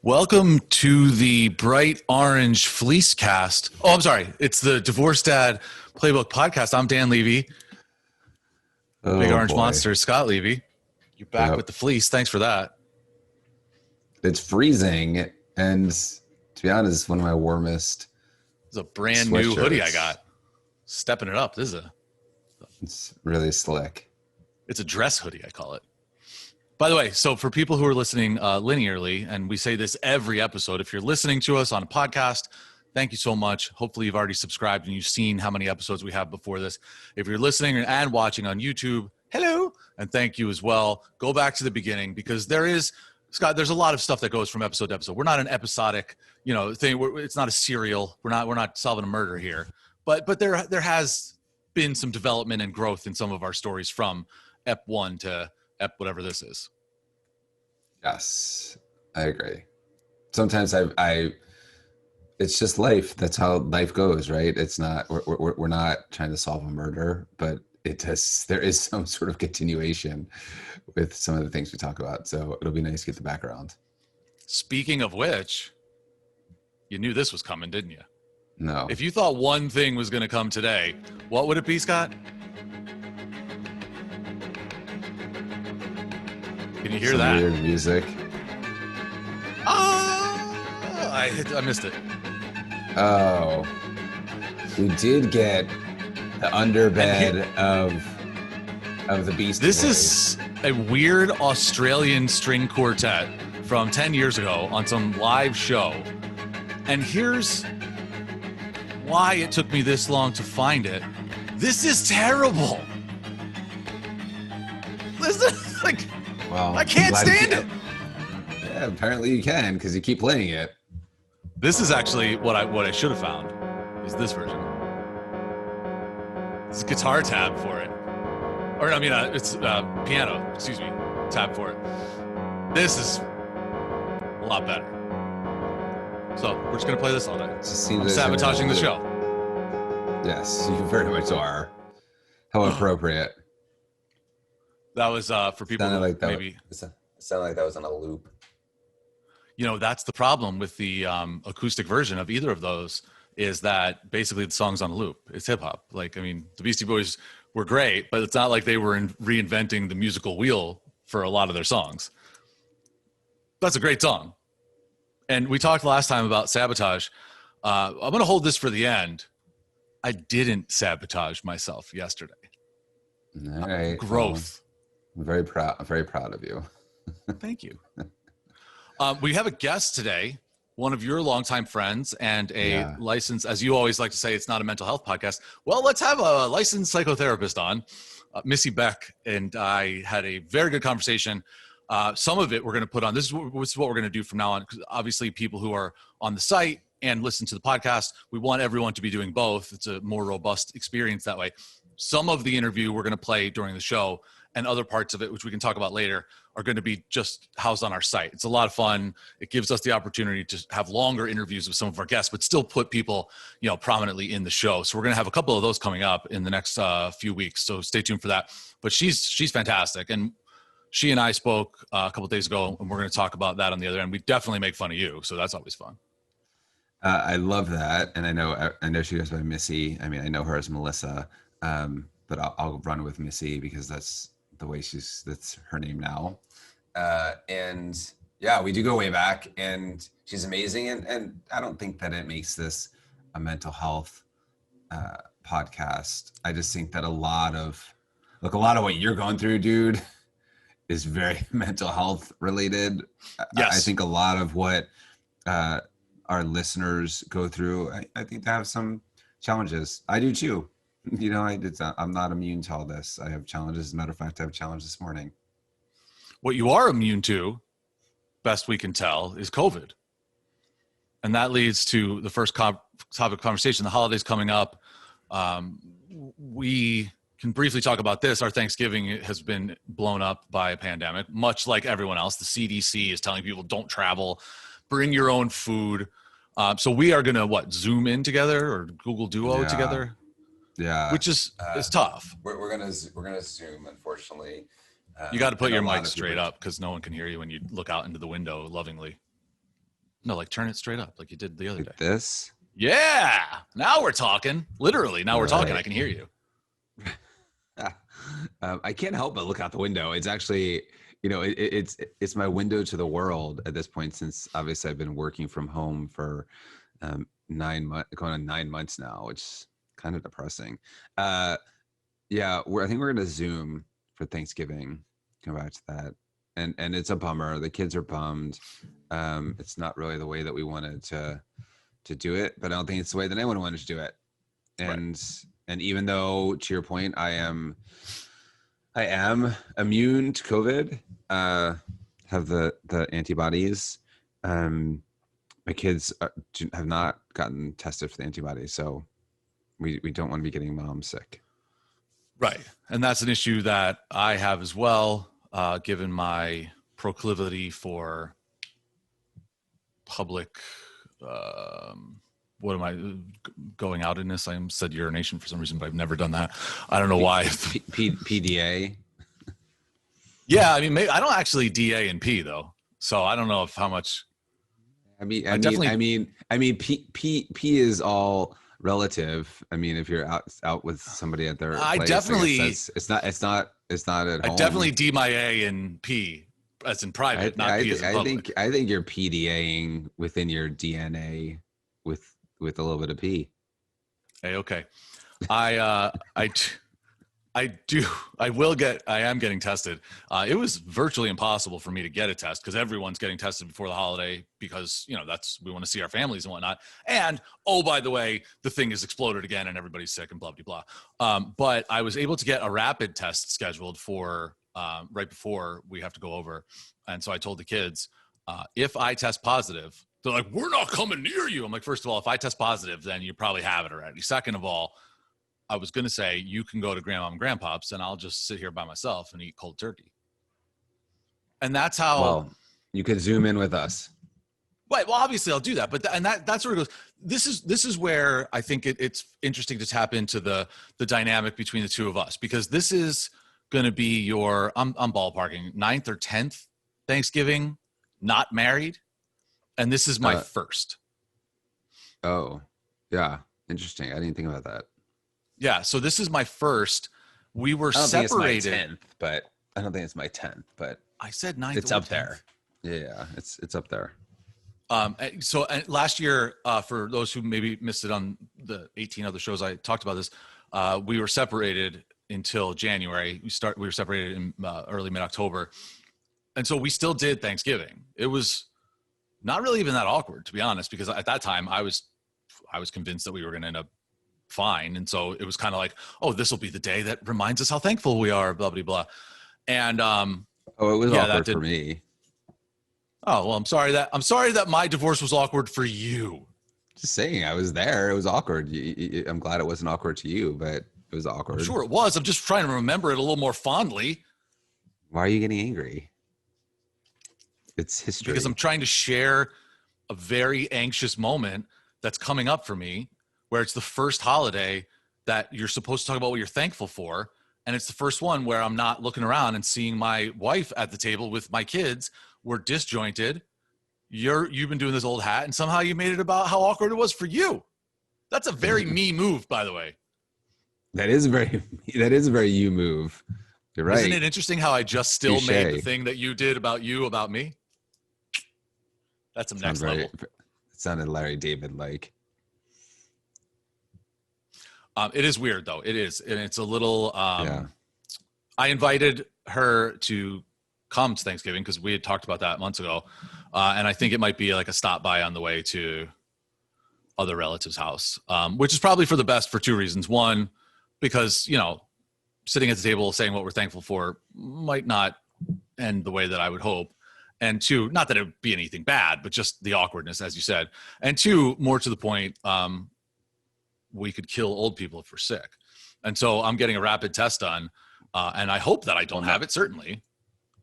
Welcome to the Bright Orange Fleece Cast. Oh, I'm sorry. It's the Divorced Dad Playbook podcast. I'm Dan Levy. Big Orange boy. Monster, Scott Levy. You're back with the fleece. Thanks for that. It's freezing, and to be honest, it's one of my warmest. It's a brand new hoodie I got. Stepping it up. It's really slick. It's a dress hoodie, I call it. By the way, so for people who are listening linearly, and we say this every episode, if you're listening to us on a podcast, thank you so much. Hopefully you've already subscribed and you've seen how many episodes we have before this. If you're listening and watching on YouTube, hello, and thank you as well. Go back to the beginning because Scott, there's a lot of stuff that goes from episode to episode. We're not an episodic, thing. It's not a serial. We're not solving a murder here. But there has been some development and growth in some of our stories from Ep 1 to Ep whatever this is. Yes, I agree. Sometimes it's just life. That's how life goes, right? It's not, we're not trying to solve a murder, but there is some sort of continuation with some of the things we talk about. So it'll be nice to get the background. Speaking of which, you knew this was coming, didn't you? No. If you thought one thing was going to come today, what would it be, Scott? Can you hear some that? Weird music. Oh, I missed it. Oh, we did get the underbed of the Beast This Boys. is a weird Australian string quartet from 10 years ago on some live show. And here's why it took me this long to find it. This is terrible. This is like, Well, I can't stand it. Yeah, apparently you can because you keep playing it. This is actually what I should have found is this version. It's a guitar tab for it. Or I mean, it's piano, excuse me, tab for it. This is a lot better. So we're just going to play this all day. I'm sabotaging the show. Yes, you very much are. How appropriate. That was for people who maybe... It sounded like that was on a loop. That's the problem with the acoustic version of either of those is that basically the song's on a loop. It's hip hop. The Beastie Boys were great, but it's not like they were reinventing the musical wheel for a lot of their songs. That's a great song. And we talked last time about sabotage. I'm going to hold this for the end. I didn't sabotage myself yesterday. All right. Growth. I'm very proud of you. Thank you. We have a guest today, one of your longtime friends and a licensed, as you always like to say, it's not a mental health podcast. Well, let's have a licensed psychotherapist on. Missy Beck and I had a very good conversation. Some of it we're going to put on. This is what we're going to do from now on. Because obviously, people who are on the site and listen to the podcast, we want everyone to be doing both. It's a more robust experience that way. Some of the interview we're going to play during the show, and other parts of it, which we can talk about later, are going to be just housed on our site. It's a lot of fun. It gives us the opportunity to have longer interviews with some of our guests, but still put people, prominently in the show. So we're going to have a couple of those coming up in the next few weeks. So stay tuned for that. But she's fantastic. And she and I spoke a couple of days ago, and we're going to talk about that on the other end. We definitely make fun of you. So that's always fun. I love that. And I know she goes by Missy. I mean, I know her as Melissa, but I'll run with Missy because that's the way that's her name now. And yeah, we do go way back and she's amazing. And I don't think that it makes this a mental health podcast. I just think that a lot of what you're going through, dude, is very mental health related. Yes. I think a lot of what our listeners go through, I think they have some challenges. I do too. I'm not immune to all this. I have challenges. As a matter of fact, I have a challenge this morning. What you are immune to, best we can tell, is COVID. And that leads to the first topic of conversation. The holidays coming up. We can briefly talk about this. Our Thanksgiving has been blown up by a pandemic, much like everyone else. The CDC is telling people don't travel, bring your own food. So we are going to Zoom in together or Google Duo together? Yeah, which is tough. We're gonna Zoom, unfortunately. You got to put your mic straight up because no one can hear you when you look out into the window lovingly. No, like turn it straight up like you did the other day. Like this? Yeah. Now we're talking. Literally, now we're talking. I can hear you. I can't help but look out the window. It's actually, it's my window to the world at this point, since obviously I've been working from home for 9 months, going on 9 months now, which is kind of depressing. Yeah, I think we're gonna Zoom for Thanksgiving. Come back to that, and it's a bummer. The kids are bummed. It's not really the way that we wanted to do it, but I don't think it's the way that anyone wanted to do it. And and even though, to your point, I am immune to COVID, have the antibodies. My kids have not gotten tested for the antibodies, so we don't want to be getting mom sick. Right. And that's an issue that I have as well, given my proclivity for public, what am I going out in this? I said urination for some reason, but I've never done that. I don't know why. PDA. Yeah. I mean, maybe, I don't actually DA and P though. So I don't know if how much. I mean, P is all relative. I mean, if you're out with somebody at their place, definitely, it's not at home. I definitely D my A and P as in private, not P as in public. I think you're PDAing within your DNA with a little bit of P. Hey, okay. I am getting tested. It was virtually impossible for me to get a test because everyone's getting tested before the holiday because, we want to see our families and whatnot. And, oh, by the way, the thing has exploded again and everybody's sick and blah, blah, blah. But I was able to get a rapid test scheduled for right before we have to go over. And so I told the kids, if I test positive, they're like, we're not coming near you. I'm like, first of all, if I test positive, then you probably have it already. Second of all, I was going to say, you can go to grandma and grandpa's and I'll just sit here by myself and eat cold turkey. And that's how. Well, you could Zoom in with us. Right. Well, obviously I'll do that, but that's where it goes. This is where I think it's interesting to tap into the dynamic between the two of us, because this is going to be your, I'm ballparking 9th or 10th Thanksgiving, not married. And this is my first. Oh, yeah. Interesting. I didn't think about that. Yeah, so this is my first. We were separated. I don't think it's my 10th, but I said 9th. It's up 10th. There. Yeah, it's up there. So last year, for those who maybe missed it on the 18 other shows I talked about this, we were separated until January. We were separated in early mid-October, and so we still did Thanksgiving. It was not really even that awkward, to be honest, because at that time I was convinced that we were going to end up fine. And so it was kind of like, oh, this will be the day that reminds us how thankful we are, blah, blah, blah. And, it was awkward for me. Oh, well, I'm sorry that my divorce was awkward for you. Just saying, I was there. It was awkward. I'm glad it wasn't awkward to you, but it was awkward. I'm sure it was. I'm just trying to remember it a little more fondly. Why are you getting angry? It's history. Because I'm trying to share a very anxious moment that's coming up for me, where it's the first holiday that you're supposed to talk about what you're thankful for. And it's the first one where I'm not looking around and seeing my wife at the table with my kids. We're disjointed. You've been doing this old hat, and somehow you made it about how awkward it was for you. That's a very me move, by the way. That is a very you move. You're right. Isn't it interesting how I just still made the thing that you did about you about me? That's some next level. It sounded Larry David-like. It is weird though. It is. And it's a little, I invited her to come to Thanksgiving because we had talked about that months ago. And I think it might be like a stop by on the way to other relatives' house, which is probably for the best for two reasons. One, because, sitting at the table saying what we're thankful for might not end the way that I would hope. And two, not that it would be anything bad, but just the awkwardness, as you said. And two, more to the point, we could kill old people if we're sick. And so I'm getting a rapid test done. And I hope that I don't have it, certainly.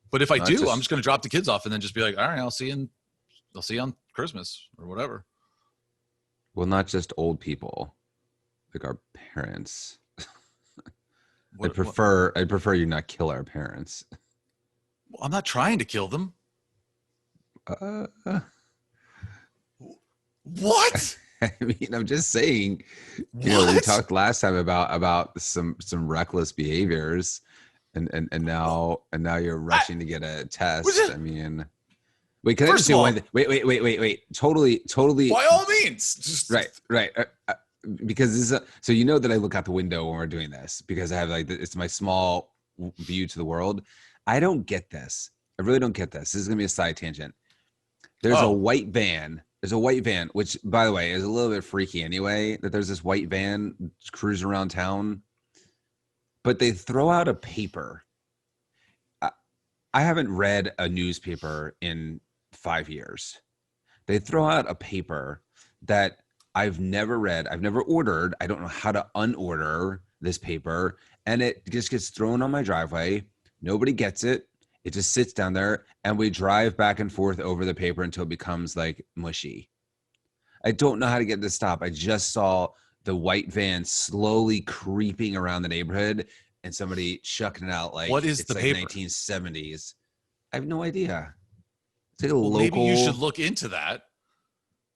But if I do, I'm just going to drop the kids off and then just be like, all right, I'll see you on Christmas or whatever. Well, not just old people, like our parents. I prefer you not kill our parents. Well, I'm not trying to kill them. What? I mean, I'm just saying, we What? talked last time about some reckless behaviors, and now you're I, rushing to get a was test. it, I mean, wait, can I just first of say one all, thing? Wait. Totally. by all means, just Right. Because this is so that I look out the window when we're doing this because I have it's my small view to the world. I don't get this. I really don't get this. This is gonna be a side tangent. There's a oh, white van. There's a white van, which, by the way, is a little bit freaky anyway, that there's this white van cruising around town, but they throw out a paper. I, I haven't read a newspaper in 5 years. They throw out a paper that I've never read. I've never ordered. I don't know how to unorder this paper. And it just gets thrown on my driveway. Nobody gets it. It just sits down there and we drive back and forth over the paper until it becomes like mushy. I don't know how to get it to stop. I just saw the white van slowly creeping around the neighborhood and somebody chucking it out like what is it's the like paper? 1970s. I have no idea. It's like a Well, local. maybe you should look into that,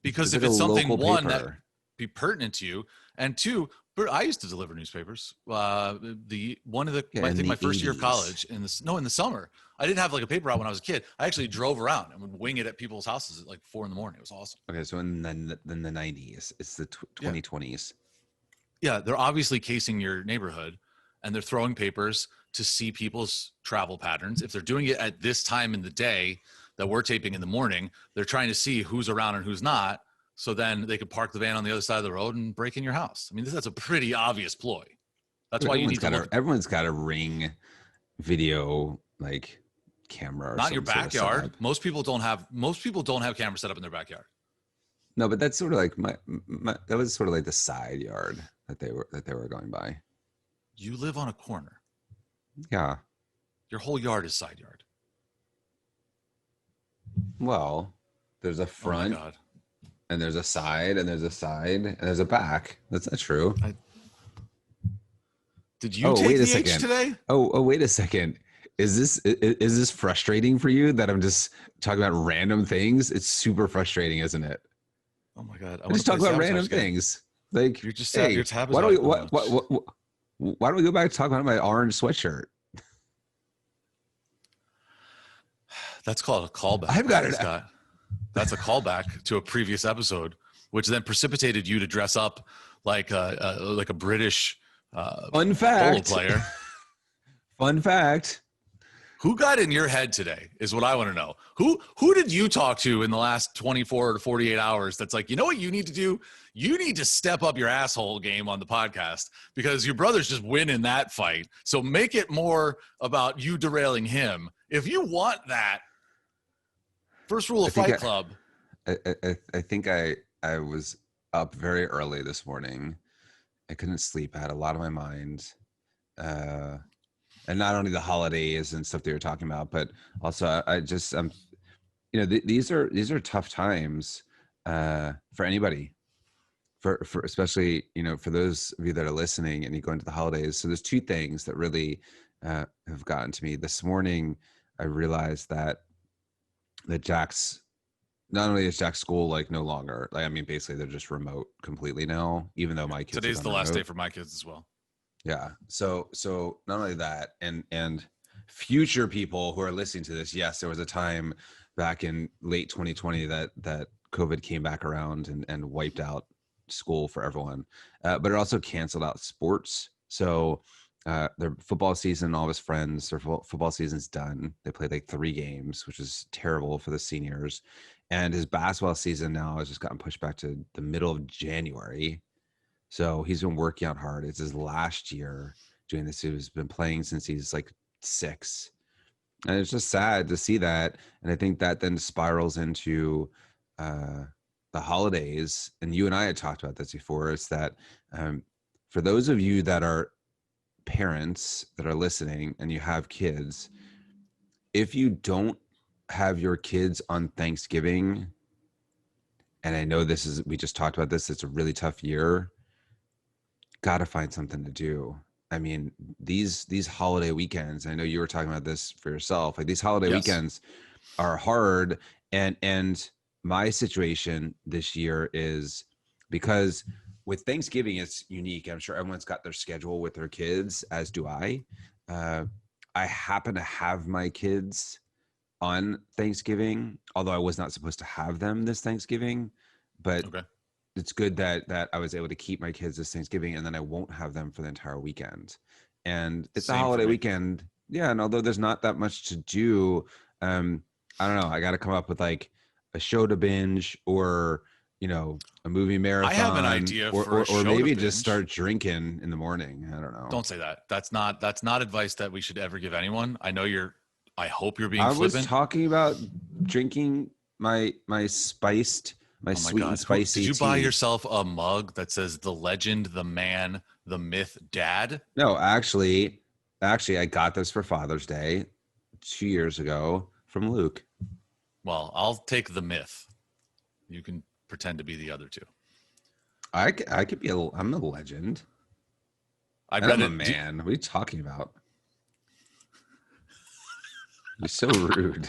because if like it's a something, local one, that paper. be pertinent to you, and two, I used to deliver newspapers. The one of the Yeah, I in think the my first year of 80s. college in the summer, I didn't have like a paper route when I was a kid. I actually drove around and would wing it at people's houses at like 4 a.m. It was awesome. Okay, so in the 90s, it's the 2020s. Yeah, they're obviously casing your neighborhood, and they're throwing papers to see people's travel patterns. If they're doing it at this time in the day that we're taping in the morning, they're trying to see who's around and who's not. So then they could park the van on the other side of the road and break in your house. I mean, that's a pretty obvious ploy. That's why you need to look. Everyone's got a Ring video like camera or Not in your some sort of backyard. setup. Most people don't have cameras set up in their backyard. No, but that's sort of like that was sort of like the side yard that they were going by. You live on a corner. Yeah. Your whole yard is side yard. Well, there's a Oh my front God. and there's a side and there's a side and there's a back. That's not true. Did you take the H today? Oh, wait a second. Is this frustrating for you that I'm just talking about random things? It's super frustrating, isn't it? Oh my God. I just talk about random things. Like, You're just hey, your tab is why don't we go back to talk about my orange sweatshirt? That's called a callback. I've got it. Scott. That's a callback to a previous episode, which then precipitated you to dress up like a British Fun fact. polo player. Fun fact. Who got in your head today is what I want to know. Who did you talk to in the last 24 to 48 hours that's like, you know what you need to do? You need to step up your asshole game on the podcast because your brother's just winning that fight. So make it more about you derailing him. If you want that, first rule of Fight Club. I think I was up very early this morning. I couldn't sleep. I had a lot on my mind. And not only the holidays and stuff that you're talking about, but also I just these are tough times for anybody, for especially for those of you that are listening and you go into the holidays. So there's two things that really have gotten to me this morning. I realized that Jack's, not only is Jack's school like no longer, like, I mean, basically they're just remote completely now, even though my kids Today's the last day for my kids as well. Yeah. So not only that, and future people who are listening to this, yes, there was a time back in late 2020 that COVID came back around and wiped out school for everyone. But it also canceled out sports. So their football season, all of his friends, their football season's done. They played like 3 games, which is terrible for the seniors. And his basketball season now has just gotten pushed back to the middle of January. So he's been working out hard. It's his last year doing this. He's been playing since he's like 6. And it's just sad to see that. And I think that then spirals into the holidays. And you and I had talked about this before. It's that for those of you that are parents that are listening and you have kids, if you don't have your kids on Thanksgiving, and I know we just talked about this, it's a really tough year, got to find something to do. I mean, these holiday weekends, I know you were talking about this for yourself, like these holiday weekends are hard, and my situation this year is because with Thanksgiving, it's unique. I'm sure everyone's got their schedule with their kids, as do I. I happen to have my kids on Thanksgiving, although I was not supposed to have them this Thanksgiving, but Okay. it's good that I was able to keep my kids this Thanksgiving, and then I won't have them for the entire weekend. And it's a Same for holiday me. weekend. Yeah. And although there's not that much to do, I don't know. I got to come up with like a show to binge or, a movie marathon. I have an idea for a show or to maybe binge. just start drinking in the morning. I don't know. Don't say that. That's not advice that we should ever give anyone. I hope you're being I flippant. was talking about drinking my spiced, my sweet and spicy Did you tea. buy yourself a mug that says the legend, the man, the myth, dad? No, actually, I got this for Father's Day 2 years ago from Luke. Well, I'll take the myth. You can pretend to be the other two. I could be I'm a legend. I'm a man. What are you talking about? You're so rude.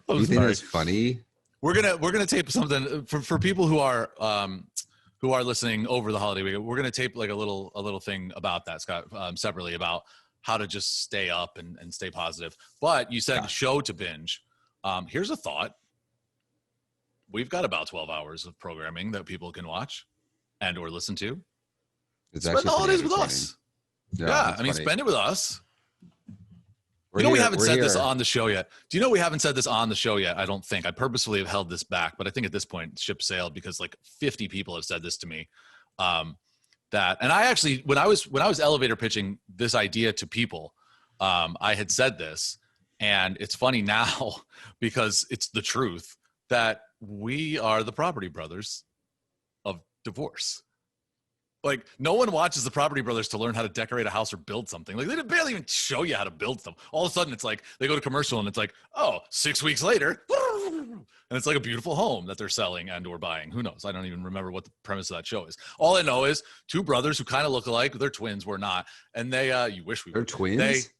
You think that's funny? We're gonna tape something for people who are listening over the holiday weekend. We're gonna tape like a little thing about that, Scott, separately, about how to just stay up and stay positive. But you said show to binge. Here's a thought. We've got about 12 hours of programming that people can watch and or listen to. Spend the holidays with us. Yeah, I mean, spend it with us. We haven't said this on the show yet. Do you know we haven't said this on the show yet? I don't think. I purposefully have held this back, but I think at this point, ship sailed because like 50 people have said this to me. And I actually, when I was elevator pitching this idea to people, I had said this, and it's funny now because it's the truth that we are the Property Brothers of divorce. Like, no one watches the Property Brothers to learn how to decorate a house or build something. Like, they barely even show you how to build stuff. All of a sudden, it's like they go to commercial and it's like, 6 weeks later, and it's like a beautiful home that they're selling and or buying. Who knows? I don't even remember what the premise of that show is. All I know is two brothers who kind of look alike. They're twins. We're not. And they, you wish we were. They're twins?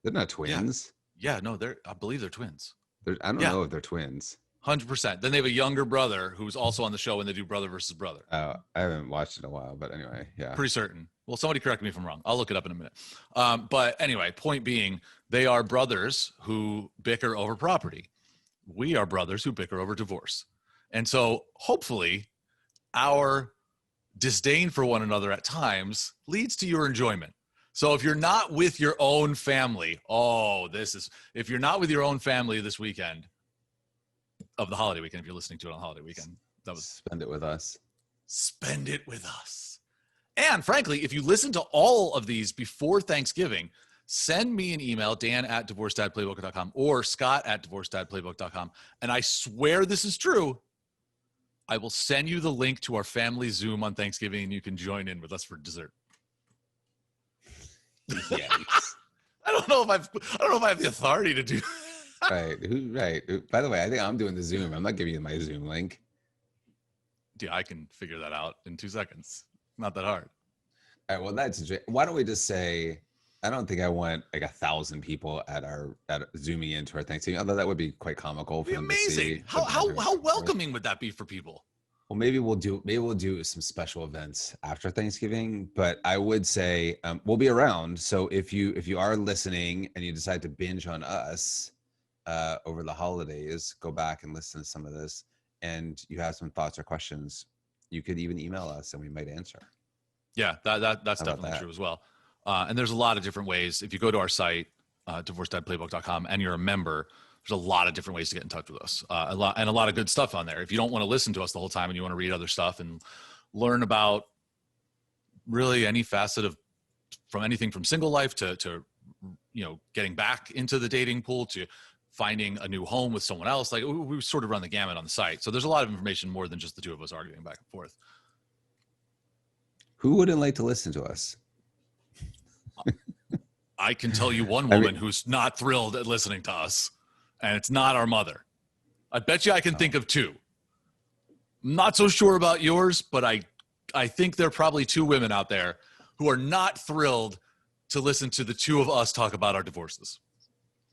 They're not twins. Yeah, no, I believe they're twins. I don't know if they're twins. 100%. Then they have a younger brother who's also on the show when they do brother versus brother. Oh, I haven't watched it in a while, but anyway, yeah. Pretty certain. Well, somebody correct me if I'm wrong. I'll look it up in a minute. But anyway, point being, they are brothers who bicker over property. We are brothers who bicker over divorce. And so hopefully our disdain for one another at times leads to your enjoyment. So if you're not with your own family, if you're not with your own family this weekend, of the holiday weekend, if you're listening to it on holiday weekend, spend it with us. Spend it with us. And frankly, if you listen to all of these before Thanksgiving, send me an email, dan@divorcedadplaybook.com or scott@divorcedadplaybook.com. And I swear this is true. I will send you the link to our family Zoom on Thanksgiving and you can join in with us for dessert. Yikes. I don't know if I have the authority to do that. Right. By the way, I think I'm doing the Zoom. I'm not giving you my Zoom link. Yeah, I can figure that out in 2 seconds. Not that hard. All right. Well, why don't we just say, I don't think I want like 1,000 people at zooming into our Thanksgiving, although that would be quite comical. It'd be amazing. How welcoming would that be for people? Well, maybe we'll do some special events after Thanksgiving, but I would say we'll be around. So if you are listening and you decide to binge on us over the holidays, go back and listen to some of this, and you have some thoughts or questions, you could even email us and we might answer. Yeah, that's definitely true as well. And there's a lot of different ways. If you go to our site, divorcedadplaybook.com, and you're a member, there's a lot of different ways to get in touch with us. A lot of good stuff on there. If you don't want to listen to us the whole time and you want to read other stuff and learn about really any facet of from anything from single life to getting back into the dating pool to finding a new home with someone else, like we sort of run the gamut on the site. So there's a lot of information more than just the two of us arguing back and forth. Who wouldn't like to listen to us? I can tell you one woman who's not thrilled at listening to us, and it's not our mother. I bet you I can think of two. I'm not so sure about yours, but I think there are probably two women out there who are not thrilled to listen to the two of us talk about our divorces.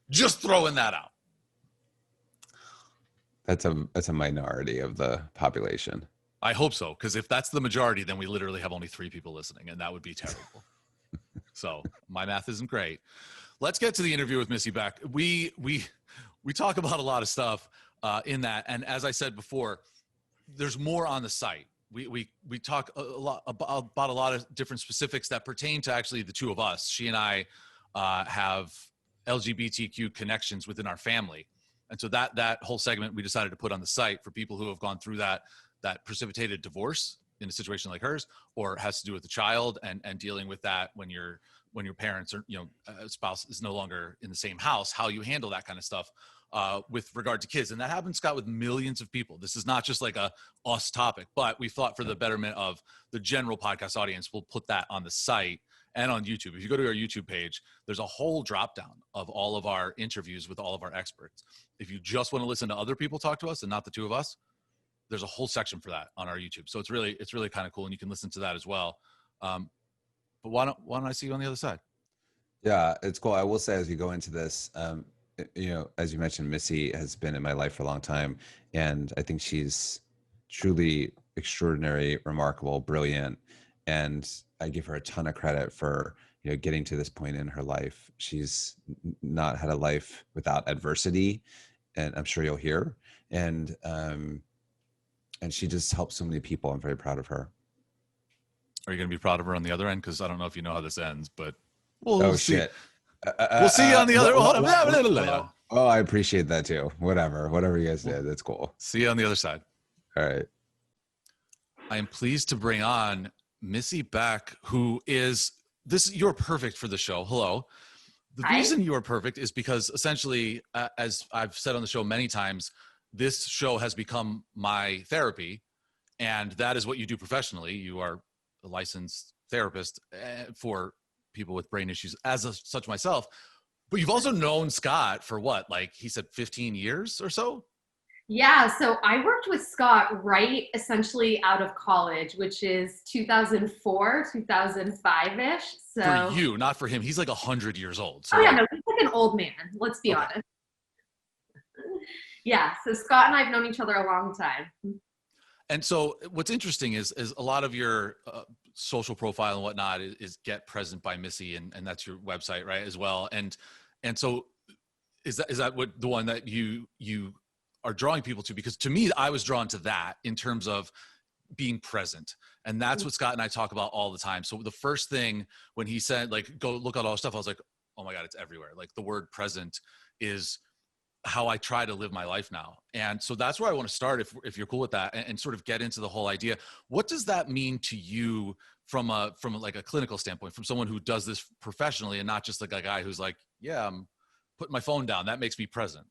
Just throwing that out. That's a minority of the population. I hope so, because if that's the majority, then we literally have only 3 people listening, and that would be terrible. So my math isn't great. Let's get to the interview with Missy Beck. We talk about a lot of stuff in that, and as I said before, there's more on the site. We talk a lot about a lot of different specifics that pertain to actually the two of us. She and I have LGBTQ connections within our family, and so that whole segment we decided to put on the site for people who have gone through that precipitated divorce in a situation like hers, or has to do with the child and dealing with that when your parents or a spouse is no longer in the same house, how you handle that kind of stuff with regard to kids. And that happens, Scott, with millions of people. This is not just like a us topic, but we thought for the betterment of the general podcast audience, we'll put that on the site and on YouTube. If you go to our YouTube page, there's a whole drop down of all of our interviews with all of our experts. If you just want to listen to other people talk to us and not the two of us, there's a whole section for that on our YouTube. So it's really kind of cool, and you can listen to that as well. But why don't I see you on the other side? Yeah, it's cool. I will say, as you go into this, as you mentioned, Missy has been in my life for a long time, and I think she's truly extraordinary, remarkable, brilliant, and I give her a ton of credit for getting to this point in her life. She's not had a life without adversity, and I'm sure you'll hear. And she just helps so many people. I'm very proud of her. Are you going to be proud of her on the other end? Because I don't know if you know how this ends, but we'll see. Shit. We'll see you on the other. Oh, I appreciate that too. Whatever you guys did, that's cool. See you on the other side. All right. I am pleased to bring on Missy Beck, who is this. You're perfect for the show. Hello. The reason you are perfect is because essentially, as I've said on the show many times, this show has become my therapy, and that is what you do professionally. You are a licensed therapist for people with brain issues, such myself. But you've also known Scott for what, like he said, 15 years or so? Yeah, so I worked with Scott right essentially out of college, which is 2004, 2005-ish. So for you, not for him. He's like 100 years old. So no, he's like an old man. Let's be honest. Yeah, so Scott and I have known each other a long time. And so what's interesting is a lot of your social profile and whatnot is Get Present by Missy, and that's your website, right, as well. And so is that what the one that you are drawing people to? Because to me, I was drawn to that in terms of being present. And that's what Scott and I talk about all the time. So the first thing when he said, like, go look at all this stuff, I was like, oh my God, it's everywhere. Like the word present is how I try to live my life now. And so that's where I want to start, if you're cool with that, and sort of get into the whole idea. What does that mean to you from like a clinical standpoint, from someone who does this professionally and not just like a guy who's like, yeah, I'm putting my phone down. That makes me present.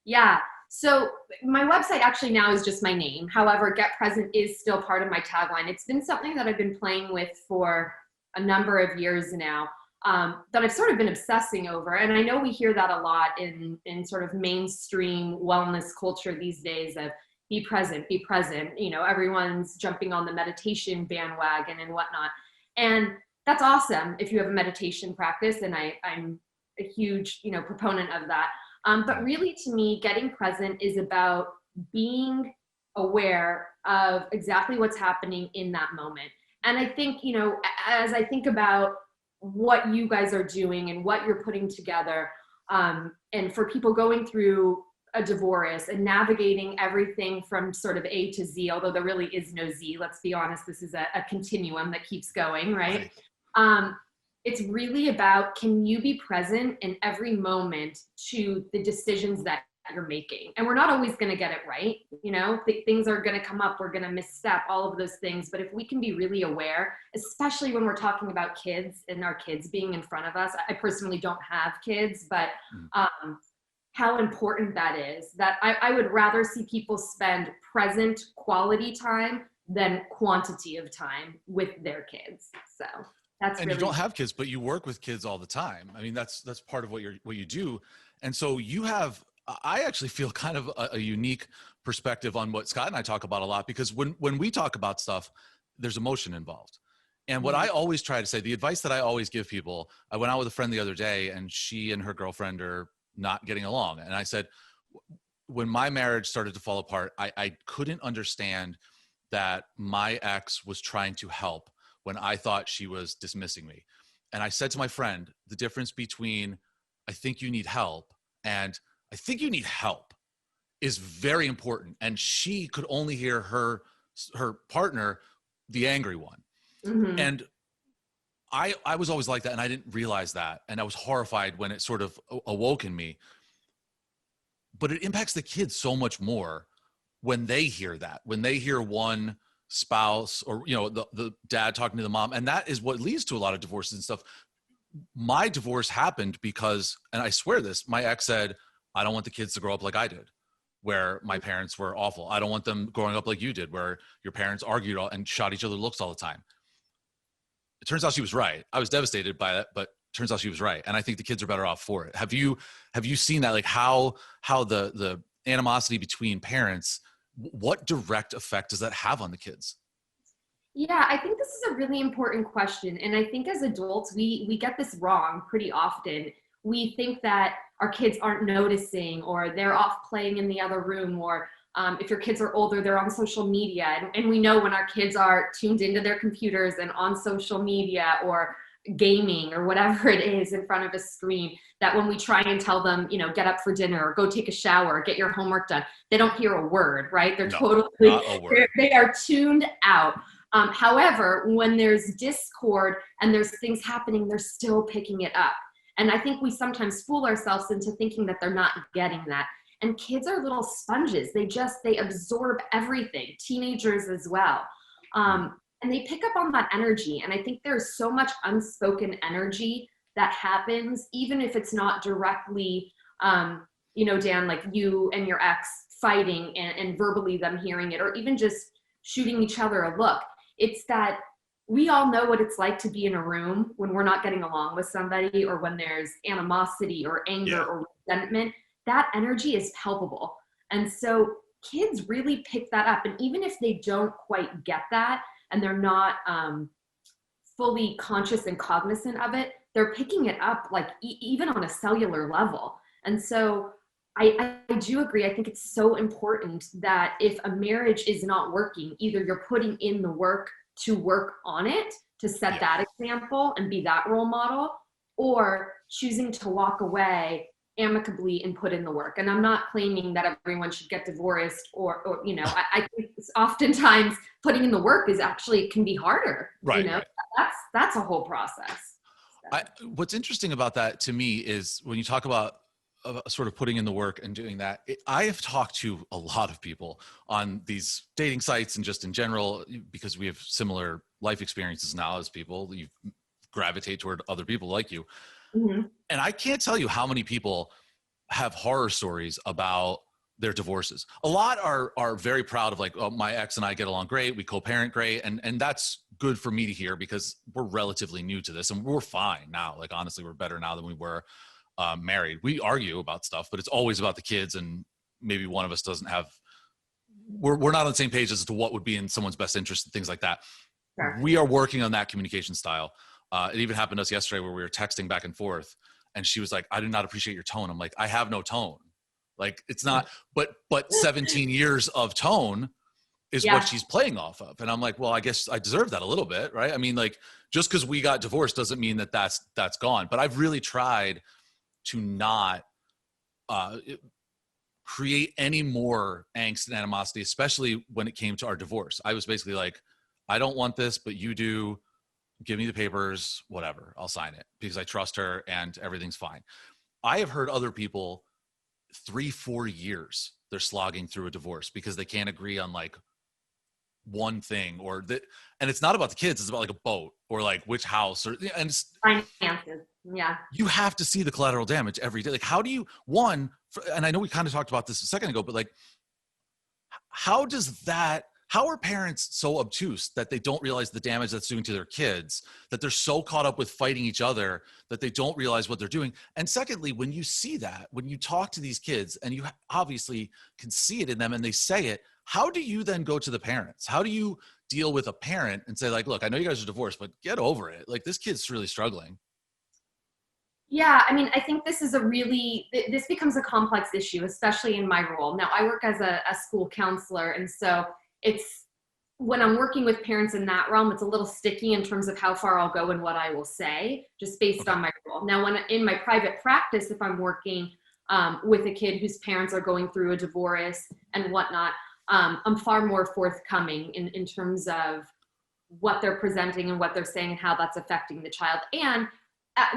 Yeah. So my website actually now is just my name. However, Get Present is still part of my tagline. It's been something that I've been playing with for a number of years now. That I've sort of been obsessing over. And I know we hear that a lot in sort of mainstream wellness culture these days of be present. Everyone's jumping on the meditation bandwagon and whatnot. And that's awesome if you have a meditation practice. And I'm a huge, proponent of that. But really to me, getting present is about being aware of exactly what's happening in that moment. And I think, as I think about what you guys are doing and what you're putting together, and for people going through a divorce and navigating everything from sort of A to Z, although there really is no Z, let's be honest, this is a continuum that keeps going, right? It's really about, can you be present in every moment to the decisions that you're making? And we're not always going to get it right. Things are going to come up. We're going to misstep, all of those things. But if we can be really aware, especially when we're talking about kids and our kids being in front of us, I personally don't have kids, but how important that is, that I would rather see people spend present quality time than quantity of time with their kids. So that's and really, you don't have kids, but you work with kids all the time. I mean, that's part of what you do. And so you have, I actually feel kind of a unique perspective on what Scott and I talk about a lot, because when we talk about stuff, there's emotion involved. And what I always try to say, the advice that I always give people, I went out with a friend the other day and she and her girlfriend are not getting along. And I said, when my marriage started to fall apart, I couldn't understand that my ex was trying to help when I thought she was dismissing me. And I said to my friend, the difference between I think you need help and I think you need help is very important. And she could only hear her partner, the angry one. Mm-hmm. And I was always like that, and I didn't realize that. And I was horrified when it sort of awoke in me. But it impacts the kids so much more when they hear that, when they hear one spouse or, the dad talking to the mom. And that is what leads to a lot of divorces and stuff. My divorce happened because, and I swear this, my ex said, I don't want the kids to grow up like I did, where my parents were awful. I don't want them growing up like you did, where your parents argued and shot each other looks all the time. It turns out she was right. I was devastated by that, but turns out she was right. And I think the kids are better off for it. Have you seen that? Like how the animosity between parents, what direct effect does that have on the kids? Yeah, I think this is a really important question. And I think as adults, we get this wrong pretty often. We think that our kids aren't noticing, or they're off playing in the other room, or if your kids are older, they're on social media. And we know when our kids are tuned into their computers and on social media or gaming or whatever it is in front of a screen, that when we try and tell them, get up for dinner or go take a shower or get your homework done, they don't hear a word, right? They're totally, not a word. They are tuned out. However, when there's discord and there's things happening, they're still picking it up. And I think we sometimes fool ourselves into thinking that they're not getting that. And kids are little sponges. They absorb everything, teenagers as well. And they pick up on that energy. And I think there's so much unspoken energy that happens, even if it's not directly, Dan, like you and your ex fighting and verbally them hearing it, or even just shooting each other a look. It's that we all know what it's like to be in a room when we're not getting along with somebody, or when there's animosity or anger or resentment. That energy is palpable. And so kids really pick that up. And even if they don't quite get that, and they're not fully conscious and cognizant of it, they're picking it up like even on a cellular level. And so I do agree. I think it's so important that if a marriage is not working, either you're putting in the work to work on it, to set that example and be that role model, or choosing to walk away amicably and put in the work. And I'm not claiming that everyone should get divorced or I think oftentimes putting in the work can be harder. Right. That's a whole process. So. What's interesting about that to me is when you talk about sort of putting in the work and doing that, I have talked to a lot of people on these dating sites and just in general, because we have similar life experiences now as people. You gravitate toward other people like you. Mm-hmm. And I can't tell you how many people have horror stories about their divorces. A lot are very proud of, like, oh, my ex and I get along great. We co-parent great. And that's good for me to hear because we're relatively new to this and we're fine now. Like, honestly, we're better now than we were married. We argue about stuff, but it's always about the kids. And maybe one of us doesn't have, we're not on the same page as to what would be in someone's best interest and things like that. Sure. We are working on that communication style. It even happened to us yesterday where we were texting back and forth and she was like, I do not appreciate your tone. I'm like, I have no tone. Like, it's not, but 17 years of tone is what she's playing off of. And I'm like, well, I guess I deserve that a little bit. Right. I mean, like, just because we got divorced doesn't mean that that's gone, but I've really tried to not create any more angst and animosity, especially when it came to our divorce. I was basically like, I don't want this, but you do. Give me the papers, whatever, I'll sign it because I trust her and everything's fine. I have heard other people 3-4 years they're slogging through a divorce because they can't agree on like one thing or that. And it's not about the kids. It's about like a boat or like which house or, and finances. Yeah. You have to see the collateral damage every day. Like, how do you, and I know we kind of talked about this a second ago, but like, how are parents so obtuse that they don't realize the damage that's doing to their kids, that they're so caught up with fighting each other that they don't realize what they're doing? And secondly, when you see that, when you talk to these kids and you obviously can see it in them and they say it, how do you then go to the parents? How do you deal with a parent and say like, look, I know you guys are divorced, but get over it. Like this kid's really struggling. Yeah, I mean, I think this becomes a complex issue, especially in my role. Now, I work as a school counselor, and so when I'm working with parents in that realm, it's a little sticky in terms of how far I'll go and what I will say, just based on my role. Now, when in my private practice, if I'm working with a kid whose parents are going through a divorce and whatnot, I'm far more forthcoming in terms of what they're presenting and what they're saying and how that's affecting the child. And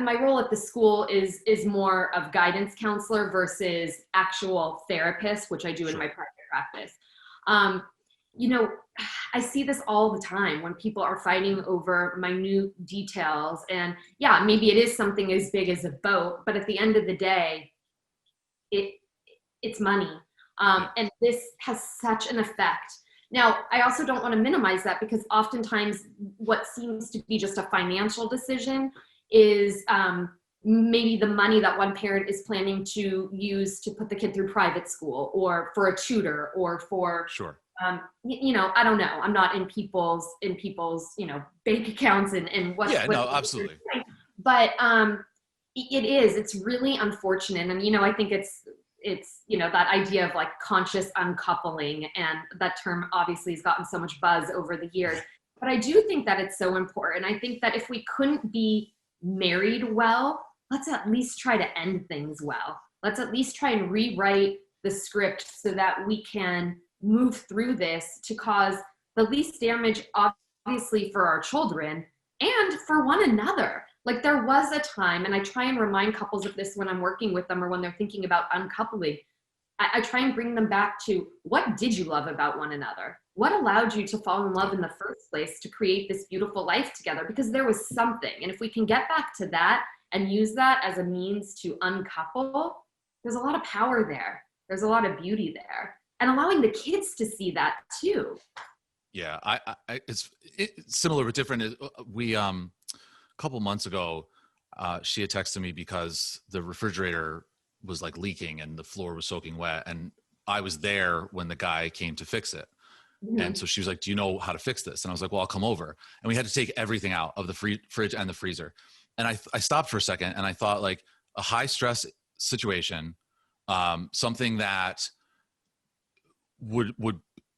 my role at the school is more of guidance counselor versus actual therapist, which I do in my private practice. I see this all the time when people are fighting over minute details. And yeah, maybe it is something as big as a boat, but at the end of the day, it's money. And this has such an effect. Now, I also don't want to minimize that, because oftentimes what seems to be just a financial decision is maybe the money that one parent is planning to use to put the kid through private school or for a tutor or for, I don't know. I'm not in people's, bank accounts and what. Yeah, no, absolutely. But it's really unfortunate. And, I think it's, that idea of like conscious uncoupling, and that term obviously has gotten so much buzz over the years, but I do think that it's so important. I think that if we couldn't be married well, let's at least try to end things well. Let's at least try and rewrite the script so that we can move through this to cause the least damage, obviously, for our children and for one another. Like, there was a time, and I try and remind couples of this when I'm working with them or when they're thinking about uncoupling. I try and bring them back to, what did you love about one another? What allowed you to fall in love in the first place to create this beautiful life together? Because there was something. And if we can get back to that and use that as a means to uncouple, there's a lot of power there. There's a lot of beauty there. And allowing the kids to see that too. Yeah, it's similar but different. We a couple months ago, she had texted me because the refrigerator was like leaking and the floor was soaking wet, and I was there when the guy came to fix it. Mm-hmm. And so she was like, do you know how to fix this? And I was like, well, I'll come over. And we had to take everything out of the fridge and the freezer. And I stopped for a second and I thought, like, a high stress situation, something that would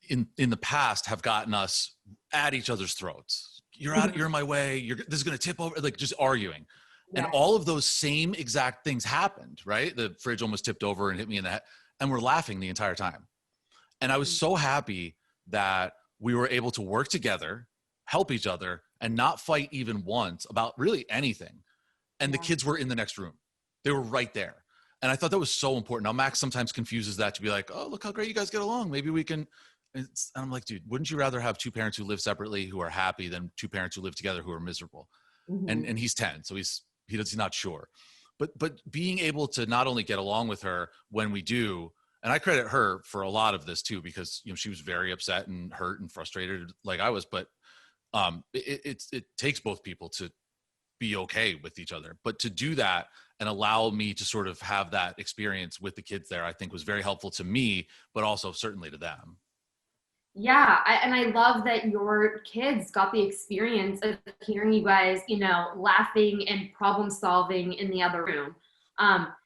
in the past have gotten us at each other's throats. You're in my way. This is going to tip over, like, just arguing. Yeah. And all of those same exact things happened, right? The fridge almost tipped over and hit me in the head, and we're laughing the entire time. And I was so happy that we were able to work together, help each other, and not fight even once about really anything. And the kids were in the next room. They were right there. And I thought that was so important. Now, Max sometimes confuses that to be like, oh, look how great you guys get along. Maybe we can. And I'm like, dude, wouldn't you rather have two parents who live separately who are happy than two parents who live together who are miserable? Mm-hmm. And he's 10, so he's not sure. But being able to not only get along with her when we do, and I credit her for a lot of this too, because she was very upset and hurt and frustrated like I was. But it takes both people to be okay with each other. But to do that and allow me to sort of have that experience with the kids there, I think was very helpful to me, but also certainly to them. Yeah, and I love that your kids got the experience of hearing you guys, laughing and problem solving in the other room.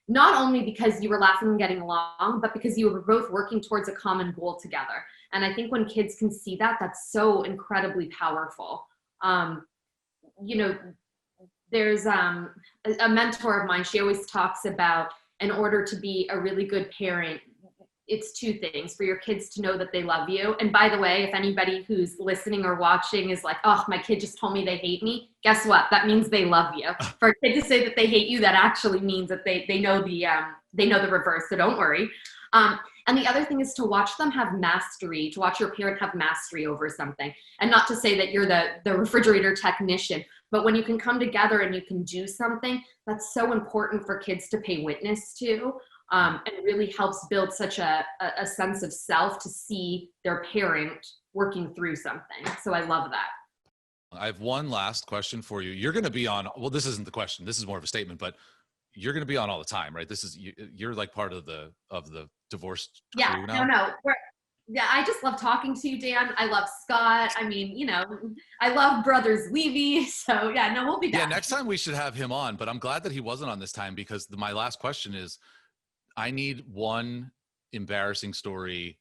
Not only because you were laughing and getting along, but because you were both working towards a common goal together. And I think when kids can see that, that's so incredibly powerful. There's a mentor of mine, she always talks about, in order to be a really good parent, it's two things: for your kids to know that they love you. And by the way, if anybody who's listening or watching is like, oh, my kid just told me they hate me, guess what? That means they love you. For a kid to say that they hate you, that actually means that they know the reverse. So don't worry. And the other thing is to watch them have mastery, to watch your parent have mastery over something. And not to say that you're the refrigerator technician, but when you can come together and you can do something, that's so important for kids to pay witness to. And really helps build such a sense of self to see their parent working through something. So I love that. I have one last question for you. You're going to be on, well, this isn't the question, this is more of a statement, but you're going to be on all the time, right? You're like part of the divorced crew now? No. Yeah, I just love talking to you, Dan. I love Scott. I mean, you know, I love Brothers Levy. So yeah, no, we'll be back. Yeah, next time we should have him on, but I'm glad that he wasn't on this time because my last question is I need one embarrassing story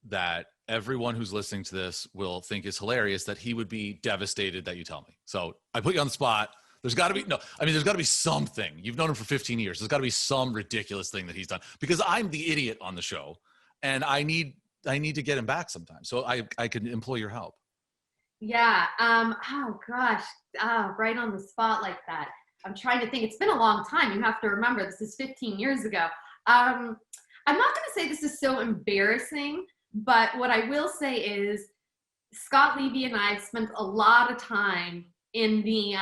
that everyone who's listening to this will think is hilarious that he would be devastated that you tell me. So I put you on the spot. There's got to be there's got to be something. You've known him for 15 years. There's got to be some ridiculous thing that he's done because I'm the idiot on the show and I need to get him back sometime. So I can employ your help. Yeah. Oh gosh. Right on the spot like that. I'm trying to think. It's been a long time. You have to remember this is 15 years ago. I'm not going to say this is so embarrassing, but what I will say is Scott Levy and I spent a lot of time in the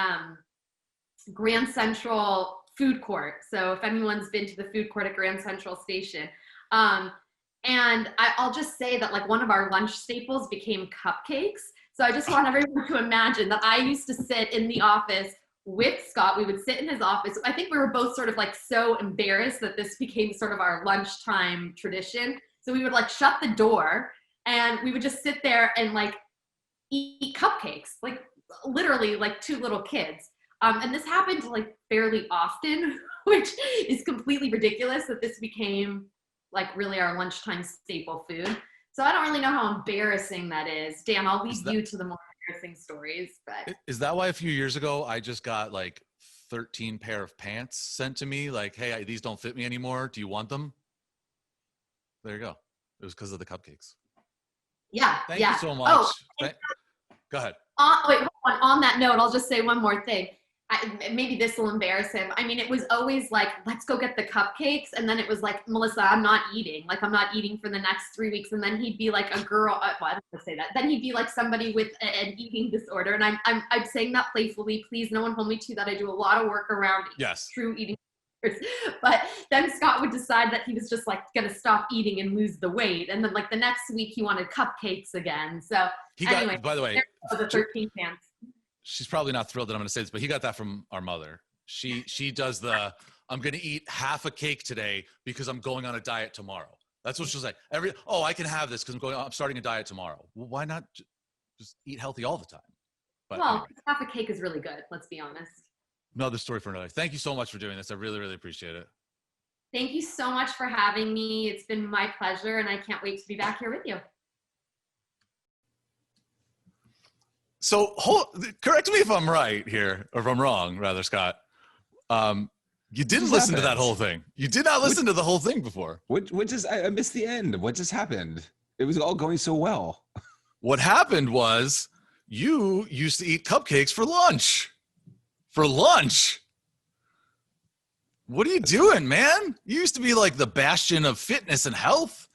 Grand Central food court. So if anyone's been to the food court at Grand Central Station, and I'll just say that like one of our lunch staples became cupcakes. So I just want everyone to imagine that I used to sit in the office with Scott. We would sit in his office. I think we were both sort of like so embarrassed that this became sort of our lunchtime tradition. So we would like shut the door and we would just sit there and like eat cupcakes, like literally like two little kids. And this happened like fairly often, which is completely ridiculous that this became like really our lunchtime staple food. So I don't really know how embarrassing that is. Dan, I'll leave you to the more embarrassing stories. But is that why a few years ago I just got like 13 pair of pants sent to me? Like, hey, these don't fit me anymore. Do you want them? There you go. It was because of the cupcakes. Yeah. Thank you so much. Go ahead. Wait, hold on. On that note, I'll just say one more thing. Maybe this will embarrass him. I mean, it was always like, let's go get the cupcakes. And then it was like, Melissa, I'm not eating. Like, I'm not eating for the next 3 weeks. And then he'd be like a girl. Well, I don't want to say that. Then he'd be like somebody with an eating disorder. And I'm saying that playfully. Please, no one hold me to that. I do a lot of work around true eating disorders. But then Scott would decide that he was just like going to stop eating and lose the weight. And then like the next week he wanted cupcakes again. So anyway, by the way, the 13 pants. She's probably not thrilled that I'm going to say this, but he got that from our mother. She does the, I'm going to eat half a cake today because I'm going on a diet tomorrow. That's what she'll say. I can have this because I'm starting a diet tomorrow. Well, why not just eat healthy all the time? But well, anyway. Half a cake is really good. Let's be honest. Another story for another. Thank you so much for doing this. I really, really appreciate it. Thank you so much for having me. It's been my pleasure, and I can't wait to be back here with you. So correct me if I'm right here, or if I'm wrong, rather, Scott. You didn't listen to that whole thing. You did not listen to the whole thing before. I missed the end. What just happened? It was all going so well. What happened was you used to eat cupcakes for lunch. For lunch. What are you doing, man? You used to be like the bastion of fitness and health.